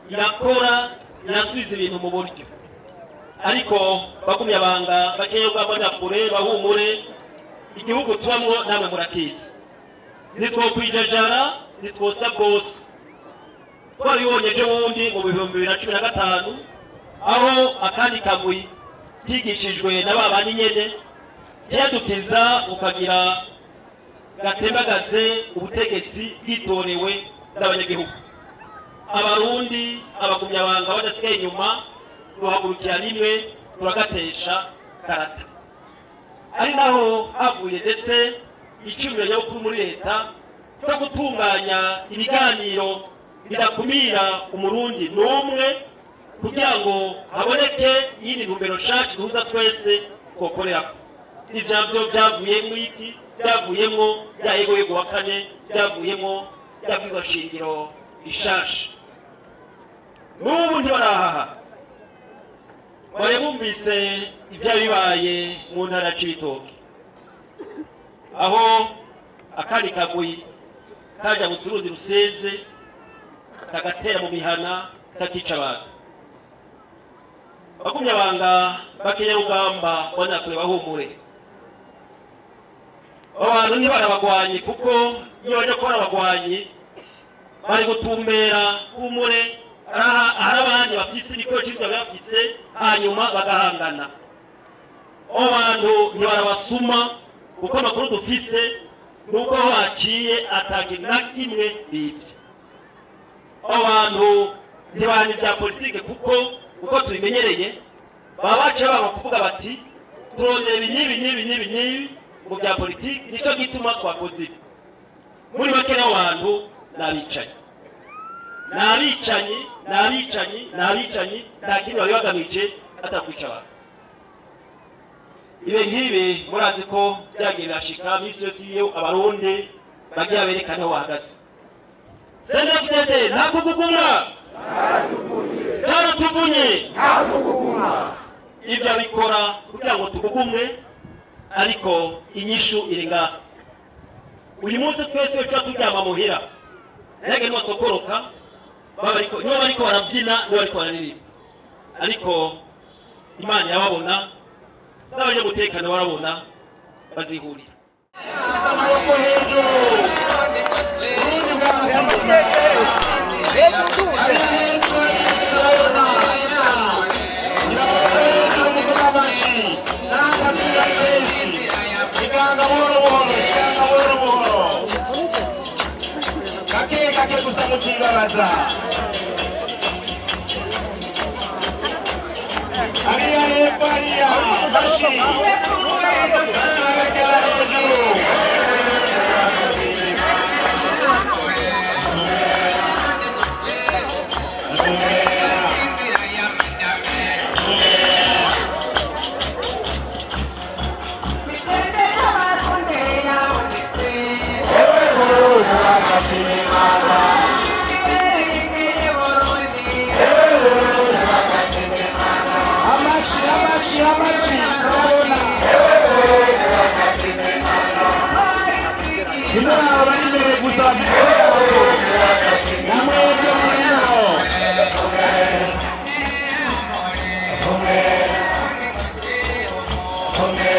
irakora irasubiza ibintu mu buryo ariko bakumya banga bakeye kwabona kure bahumure igihugu tubamwo namwe murakizi nitwo kwijajara nitwosa bose twabibonye ejo bundi mu 2015 aho akandi kagwi kigishijwe n'ababandi nyene yadukiza ukagira gatembagaze ubutegetsi bwitorewe n'abanyagihugu abarundi abakumyabanga badasigaye inyuma duhagurukira rimwe turagatesha karata ari naho havuye ndetse icumiro nyakuri muri leta cyo gutunganya ibiganiro bidakumira umurundi n'umwe kugira ngo haboneke yindi ntumbero nshasha duhuza twese kokorerako ivyavyo byavuyemo iki byavuyemo ya ego yego wa kane byavuyemo byabwizo shingiro ishasha n'ubu ntibarahaha bare bumvise ibyabibaye mu ntara c'ibitoke aho akandi kagwi kaja gusuruzi ruseze kagatera mu mihana kakica abantu bakumya banga bakenya rugamba bona kure bahumure abantu ni barabagwanyi kuko iyo baje ko barabagwanyi bari gutumbera humure arabandi bafise ibikoresho byo bafise hanyuma bagahangana abantu ni barabasuma kuko makuru dufise nuko baciye atagi na kimwe bivye abantu ni bandi bya politike kuko tubimenyereye babaje bakuvuga bati turondera ibinyibi mu bya politiki nico gituma twakoze muri bake n'abantu nabicanyi nta kintu bari bagamije atakwica abantu ibe nkibi murazi ko byagiye birashika misi yose iyo abarundi bagiye berekana aho bahagaze CNDD-FDD nta kugugumwa taratuvunye ibyo bikora kugira ngo tugugumwe ariko inyishu irenga uyu munsi twese cyo turyama muhira nege no sokoroka bariko barabyina bariko bararirimba ariko Imana yababona n'abanye gutekana barabona bazihurira kake gusa mukibaraza ariya bashi Okay.